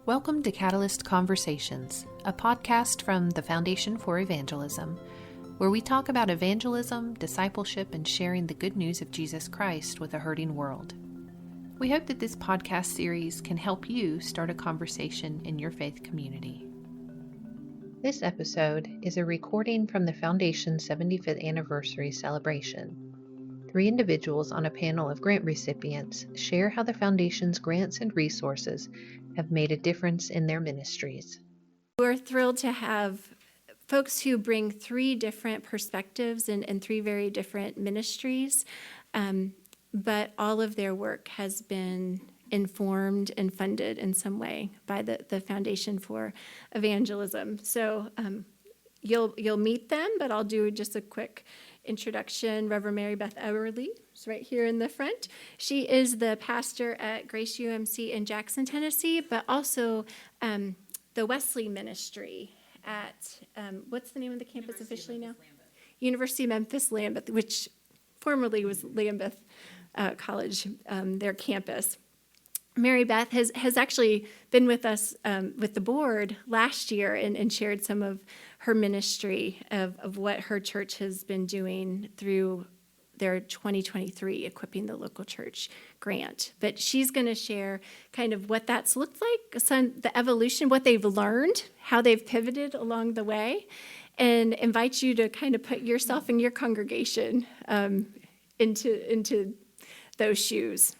Welcome to Catalyst Conversations, a podcast from the Foundation for Evangelism, where we talk about evangelism, discipleship, and sharing the good news of Jesus Christ with a hurting world. We hope that this podcast series can help you start a conversation in your faith community. This episode is a recording from the Foundation's 75th anniversary celebration. 3 individuals on a panel of grant recipients share how the Foundation's grants and resources have made a difference in their ministries. We're thrilled to have folks who bring 3 different perspectives and 3 very different ministries, but all of their work has been informed and funded in some way by the Foundation for Evangelism. So you'll meet them, but I'll do just a quick introduction. Reverend Mary Beth Eberly is right here in the front. She is the pastor at Grace UMC in Jackson, Tennessee, but also the Wesley Ministry at, what's the name of the campus officially now? University of Memphis Lambeth, which formerly was Lambeth College, their campus. Mary Beth has actually been with us with the board last year and shared some of her ministry of what her church has been doing through their 2023 Equipping the Local Church grant. But she's going to share kind of what that's looked like, the evolution, what they've learned, how they've pivoted along the way, and invite you to kind of put yourself and your congregation into those shoes.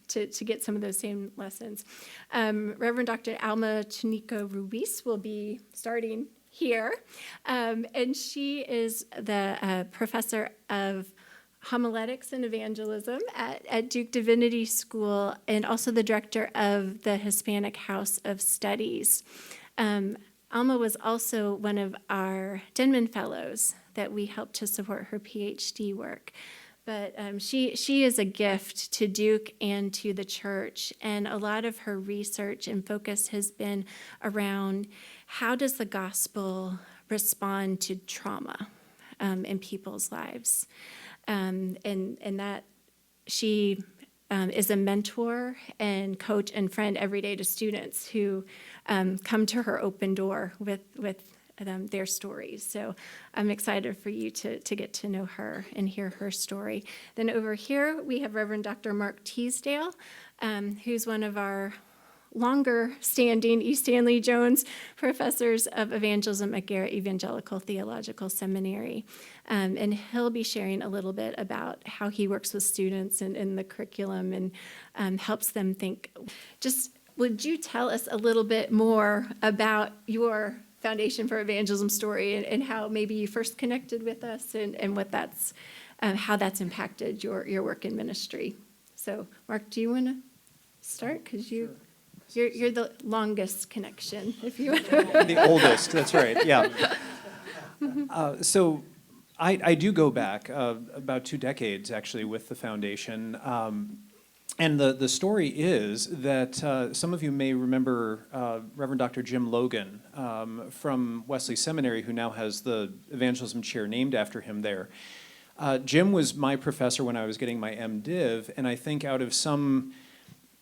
To get some of those same lessons. Reverend Dr. Alma Chunico Ruiz will be starting here, and she is the professor of homiletics and evangelism at Duke Divinity School and also the director of the Hispanic House of Studies. Alma was also one of our Denman Fellows that we helped to support her PhD work. But she is a gift to Duke and to the church, and a lot of her research and focus has been around how does the gospel respond to trauma in people's lives, and that she is a mentor and coach and friend every day to students who come to her open door with their stories. So I'm excited for you to get to know her and hear her story. Then over here, we have Reverend Dr. Mark Teasdale, who's one of our longer-standing E. Stanley Jones professors of evangelism at Garrett Evangelical Theological Seminary. And he'll be sharing a little bit about how he works with students and the curriculum and helps them think. Just would you tell us a little bit more about your Foundation for Evangelism story and how maybe you first connected with us and what that's how that's impacted your work in ministry. So, Mark, do you want to start? Because you're the longest connection, if you want. The oldest, that's right. Yeah. So I do go back about 2 decades actually with the foundation. And the story is that some of you may remember Reverend Dr. Jim Logan from Wesley Seminary, who now has the evangelism chair named after him there. Jim was my professor when I was getting my MDiv, and I think out of some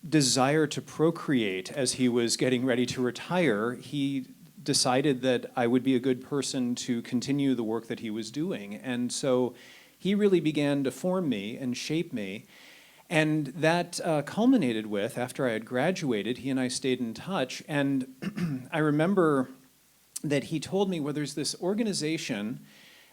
desire to procreate as he was getting ready to retire, he decided that I would be a good person to continue the work that he was doing. And so he really began to form me and shape me. And that culminated with, after I had graduated, he and I stayed in touch, and I remember that he told me, well, there's this organization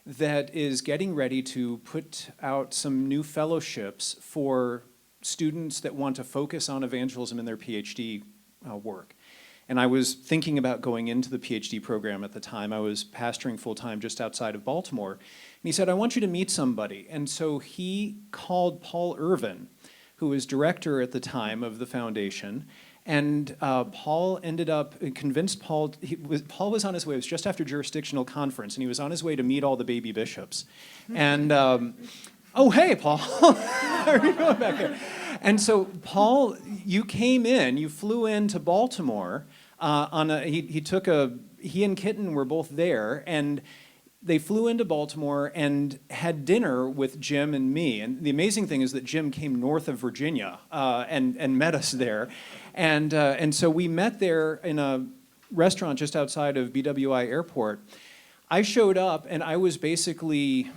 that is getting ready to put out some new fellowships for students that want to focus on evangelism in their PhD work. And I was thinking about going into the PhD program at the time. I was pastoring full-time just outside of Baltimore. And he said, I want you to meet somebody. And so he called Paul Irvin, who was director at the time of the foundation. And Paul ended up, convinced Paul, Paul was on his way, it was just after jurisdictional conference, and he was on his way to meet all the baby bishops. And, oh, hey, Paul, how are you going back there? And so, Paul, you came in, you flew into Baltimore he and Kitten were both there, and they flew into Baltimore and had dinner with Jim and me. And the amazing thing is that Jim came north of Virginia and met us there. And so we met there in a restaurant just outside of BWI Airport. I showed up and I was basically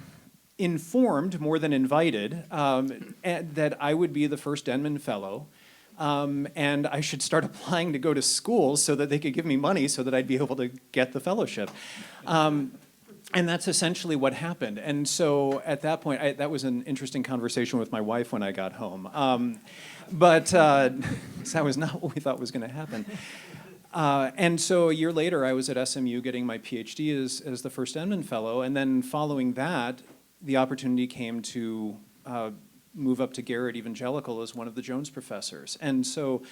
informed more than invited that I would be the first Denman Fellow. And I should start applying to go to school so that they could give me money so that I'd be able to get the fellowship. And that's essentially what happened. And so at that point, that was an interesting conversation with my wife when I got home. But that was not what we thought was going to happen. And so a year later, I was at SMU getting my PhD as the first Denman Fellow. And then following that, the opportunity came to move up to Garrett Evangelical as one of the Jones professors. And so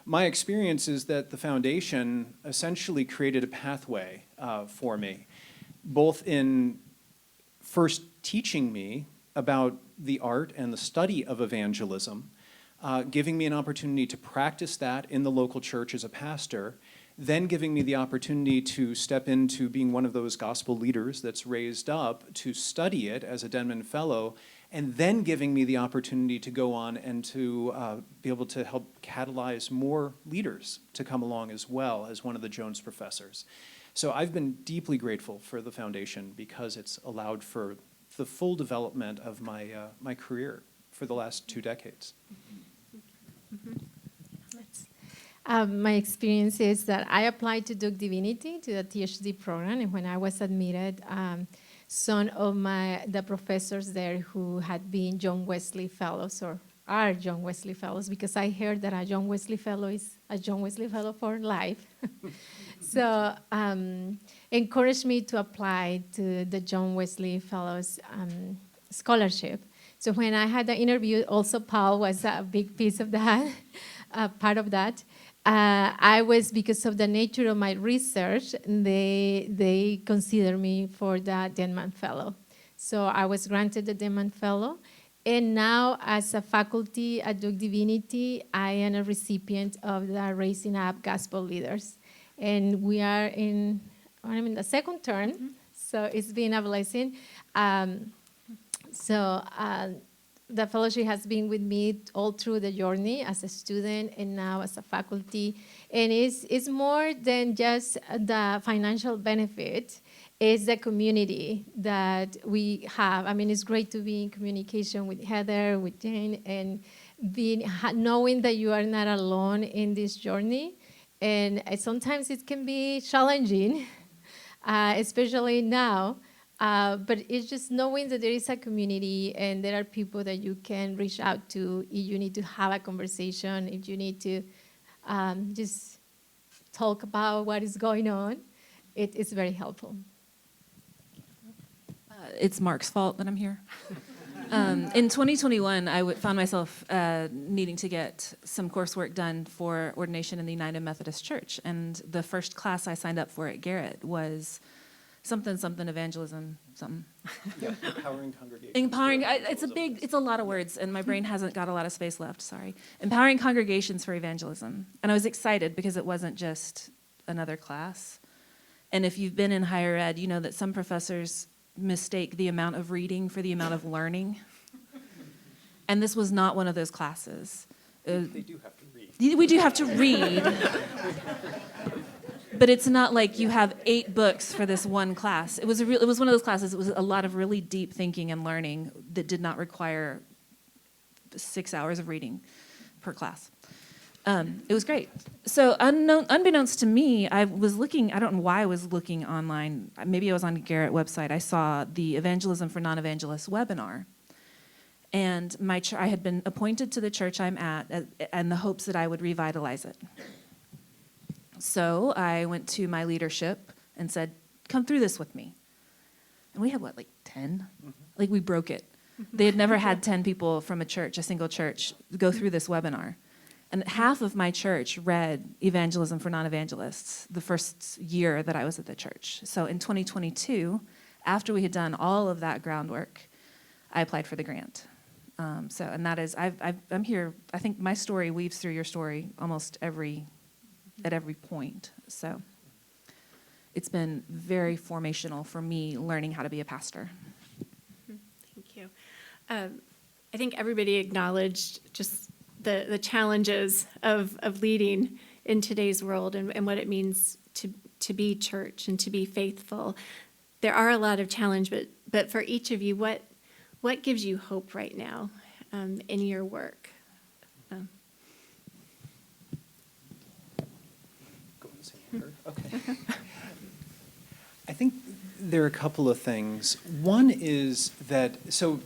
my experience is that the foundation essentially created a pathway for me, both in first teaching me about the art and the study of evangelism, giving me an opportunity to practice that in the local church as a pastor, then giving me the opportunity to step into being one of those gospel leaders that's raised up to study it as a Denman Fellow, and then giving me the opportunity to go on and to be able to help catalyze more leaders to come along as well as one of the Jones professors. So I've been deeply grateful for the foundation because it's allowed for the full development of my career for the last 2 decades. My experience is that I applied to Duke Divinity, to the PhD program, and when I was admitted, some of the professors there who had been John Wesley Fellows or are John Wesley Fellows, because I heard that a John Wesley Fellow is a John Wesley Fellow for life. So encouraged me to apply to the John Wesley Fellows scholarship. So when I had the interview, also Paul was a big piece of that, part of that. I was, because of the nature of my research, they considered me for the Denman Fellow. So I was granted the Denman Fellow. And now, as a faculty at Duke Divinity, I am a recipient of the Raising Up Gospel Leaders. And we are I'm in the second term, so it's been a blessing. The fellowship has been with me all through the journey as a student and now as a faculty. And it's more than just the financial benefit. It's the community that we have. I mean, it's great to be in communication with Heather, with Jane, and knowing that you are not alone in this journey. And sometimes it can be challenging, especially now. But it's just knowing that there is a community and there are people that you can reach out to if you need to have a conversation, if you need to just talk about what is going on. It's very helpful. It's Mark's fault that I'm here. In 2021, I found myself needing to get some coursework done for ordination in the United Methodist Church. And the first class I signed up for at Garrett was something evangelism, something. Yeah, empowering congregations. Empowering, it's a lot of words, and my brain hasn't got a lot of space left, sorry. Empowering congregations for evangelism. And I was excited because it wasn't just another class. And if you've been in higher ed, you know that some professors mistake the amount of reading for the amount of learning. And this was not one of those classes. They do have to read. We do have to read. But it's not like you have 8 books for this one class. It was one of those classes. It was a lot of really deep thinking and learning that did not require 6 hours of reading per class. It was great. So unbeknownst to me, I was looking, I don't know why I was looking online. Maybe I was on the Garrett website. I saw the Evangelism for Non-Evangelists webinar. And I had been appointed to the church I'm at in the hopes that I would revitalize it. So I went to my leadership and said, come through this with me. And we had, 10? Mm-hmm. Like, we broke it. They had never had 10 people from a single church, go through this webinar. And half of my church read Evangelism for Non-Evangelists the first year that I was at the church. So in 2022, after we had done all of that groundwork, I applied for the grant. And that is, I'm here, I think my story weaves through your story almost at every point. So it's been very formational for me learning how to be a pastor. Thank you. I think everybody acknowledged just the challenges of leading in today's world and what it means to be church and to be faithful. There are a lot of challenges, but for each of you, what gives you hope right now in your work? Okay. I think there are a couple of things. One is that, so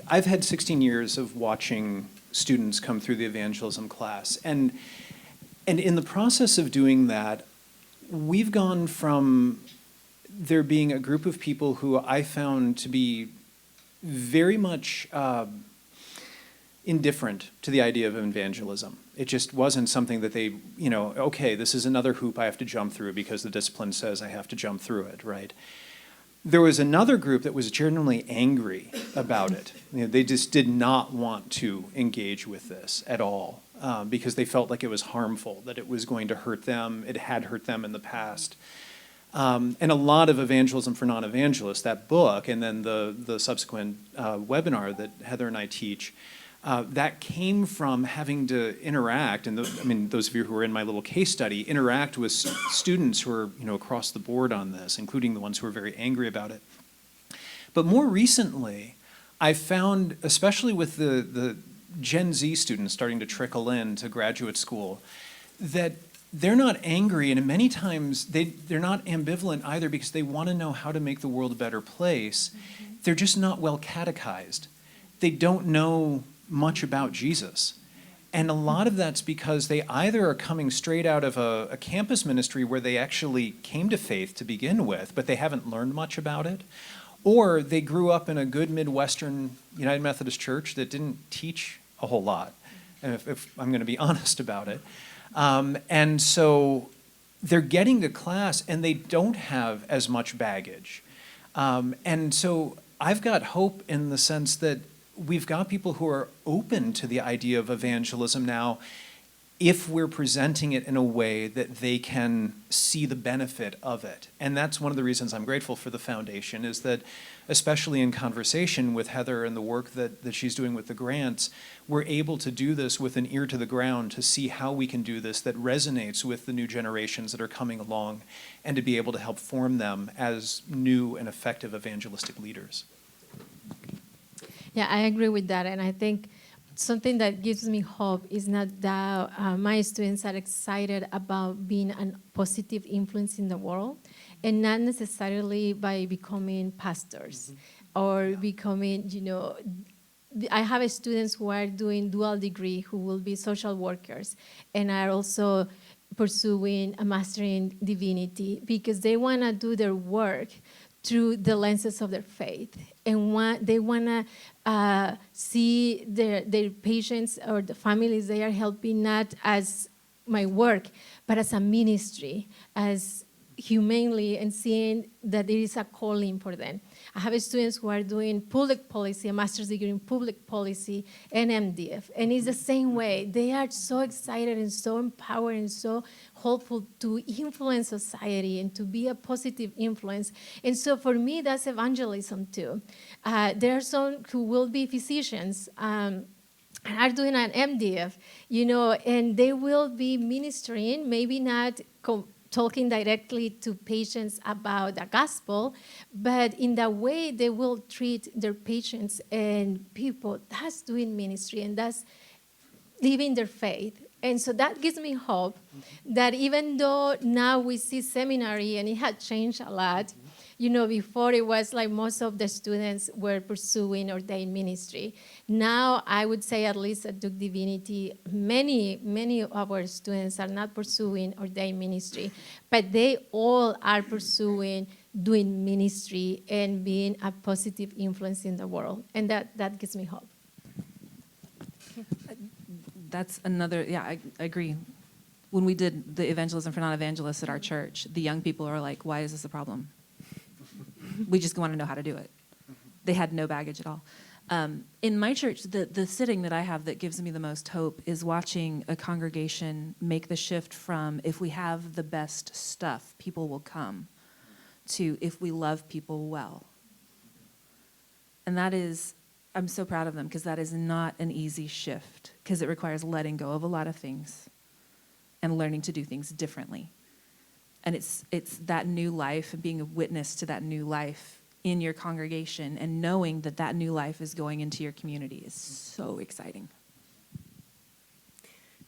I've had 16 years of watching students come through the evangelism class, and in the process of doing that, we've gone from there being a group of people who I found to be very much indifferent to the idea of evangelism. It just wasn't something that they, okay, this is another hoop I have to jump through because the discipline says I have to jump through it, right? There was another group that was genuinely angry about it. They just did not want to engage with this at all because they felt like it was harmful, that it was going to hurt them. It had hurt them in the past. And a lot of Evangelism for Non-Evangelists, that book, and then the subsequent webinar that Heather and I teach, that came from having to interact, and those of you who are in my little case study, interact with students who are across the board on this, including the ones who are very angry about it. But more recently, I found, especially with the Gen Z students starting to trickle in to graduate school, that they're not angry, and many times they're not ambivalent either because they want to know how to make the world a better place. Mm-hmm. They're just not well catechized. They don't know much about Jesus. And a lot of that's because they either are coming straight out of a campus ministry where they actually came to faith to begin with, but they haven't learned much about it, or they grew up in a good Midwestern United Methodist church that didn't teach a whole lot, if I'm going to be honest about it. And so they're getting to class and they don't have as much baggage. And so I've got hope in the sense that we've got people who are open to the idea of evangelism now if we're presenting it in a way that they can see the benefit of it. And that's one of the reasons I'm grateful for the foundation, is that especially in conversation with Heather and the work that she's doing with the grants, we're able to do this with an ear to the ground to see how we can do this that resonates with the new generations that are coming along, and to be able to help form them as new and effective evangelistic leaders. Yeah, I agree with that. And I think something that gives me hope is not that my students are excited about being a positive influence in the world, and not necessarily by becoming pastors or becoming, I have students who are doing dual degree who will be social workers and are also pursuing a master in divinity because they want to do their work through the lenses of their faith, and they want to see their patients or the families they are helping not as my work, but as a ministry, as humanely, and seeing that there is a calling for them. I have students who are doing public policy, a master's degree in public policy, and MDF, and it's the same way. They are so excited and so empowered and so hopeful to influence society and to be a positive influence. And so for me, that's evangelism too. There are some who will be physicians and are doing an MDF, and they will be ministering, maybe not talking directly to patients about the gospel, but in the way they will treat their patients and people, that's doing ministry, and that's living their faith. And so that gives me hope that even though now we see seminary, and it had changed a lot, before it was like most of the students were pursuing ordained ministry. Now, I would say at least at Duke Divinity, many of our students are not pursuing ordained ministry, but they all are pursuing doing ministry and being a positive influence in the world. And that gives me hope. That's another, I agree. When we did the Evangelism for Non-Evangelists at our church, the young people are like, why is this a problem? We just want to know how to do it. They had no baggage at all. In my church, the sitting that I have that gives me the most hope is watching a congregation make the shift from, if we have the best stuff, people will come, to if we love people well. And that is, I'm so proud of them because that is not an easy shift because it requires letting go of a lot of things and learning to do things differently. And it's that new life and being a witness to that new life in your congregation and knowing that that new life is going into your community is so exciting.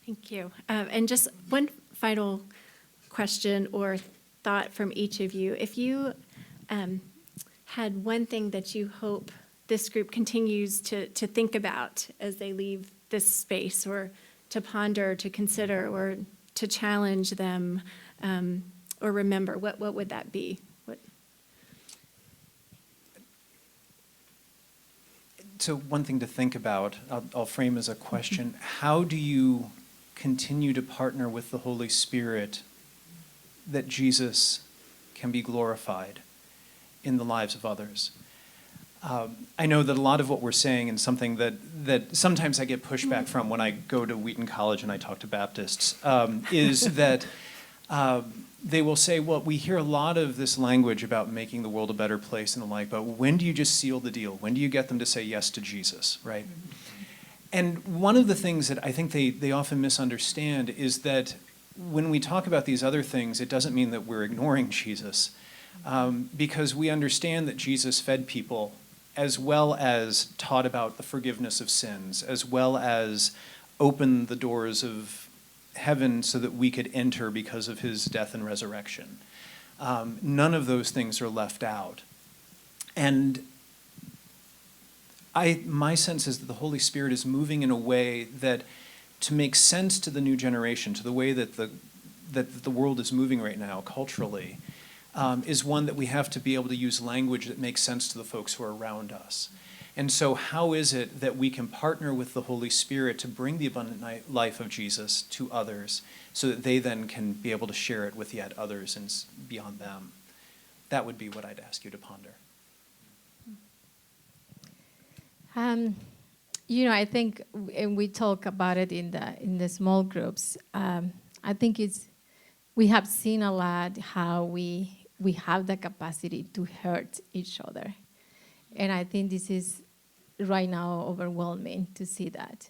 Thank you. And just one final question or thought from each of you. If you had one thing that you hope this group continues to think about as they leave this space, or to ponder, to consider, or to challenge them, or remember, what would that be? So one thing to think about, I'll frame as a question: how do you continue to partner with the Holy Spirit that Jesus can be glorified in the lives of others? I know that a lot of what we're saying, and something that sometimes I get pushback from when I go to Wheaton College and I talk to Baptists, is that they will say, well, we hear a lot of this language about making the world a better place and the like, but when do you just seal the deal? When do you get them to say yes to Jesus, right? And one of the things that I think they often misunderstand is that when we talk about these other things, it doesn't mean that we're ignoring Jesus, because we understand that Jesus fed people as well as taught about the forgiveness of sins, as well as opened the doors of heaven so that we could enter because of his death and resurrection. None of those things are left out. And my sense is that the Holy Spirit is moving in a way that, to make sense to the new generation, to the way that the world is moving right now culturally, is one that we have to be able to use language that makes sense to the folks who are around us. And so how is it that we can partner with the Holy Spirit to bring the abundant life of Jesus to others so that they then can be able to share it with yet others and beyond them? That would be what I'd ask you to ponder. I think, and we talk about it in the small groups, I think we have seen a lot how we have the capacity to hurt each other. And I think this is right now overwhelming to see that.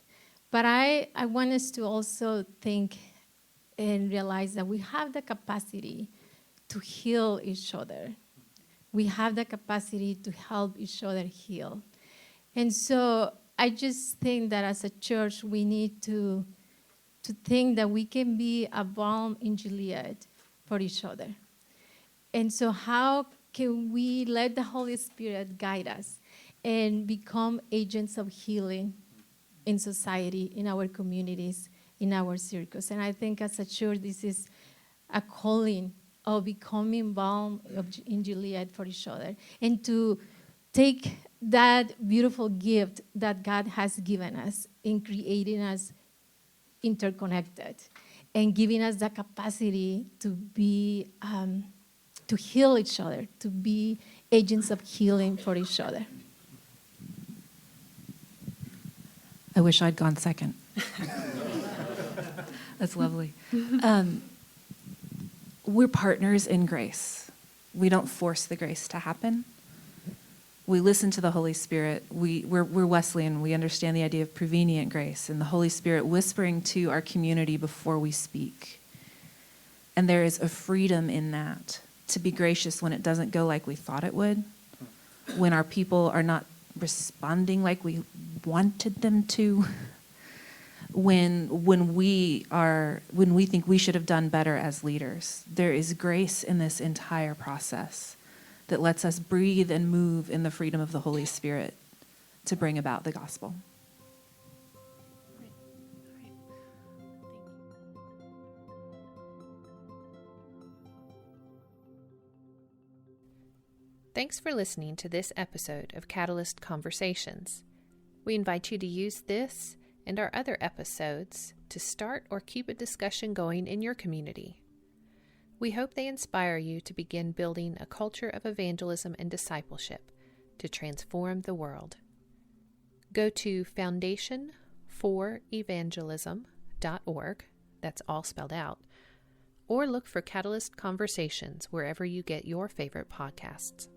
But I want us to also think and realize that we have the capacity to heal each other. We have the capacity to help each other heal. And so I just think that as a church, we need to think that we can be a balm in Gilead for each other. And so how can we let the Holy Spirit guide us and become agents of healing in society, in our communities, in our circles? And I think as a church, this is a calling of becoming balm in Gilead for each other, and to take that beautiful gift that God has given us in creating us interconnected and giving us the capacity to be to heal each other, to be agents of healing for each other. I wish I'd gone second. That's lovely. We're partners in grace. We don't force the grace to happen. We listen to the Holy Spirit. We're Wesleyan. We understand the idea of prevenient grace and the Holy Spirit whispering to our community before we speak. And there is a freedom in that, to be gracious when it doesn't go like we thought it would, when our people are not responding like we wanted them to, when we think we should have done better as leaders. There is grace in this entire process that lets us breathe and move in the freedom of the Holy Spirit to bring about the gospel. Thanks for listening to this episode of Catalyst Conversations. We invite you to use this and our other episodes to start or keep a discussion going in your community. We hope they inspire you to begin building a culture of evangelism and discipleship to transform the world. Go to foundationforevangelism.org, that's all spelled out, or look for Catalyst Conversations wherever you get your favorite podcasts.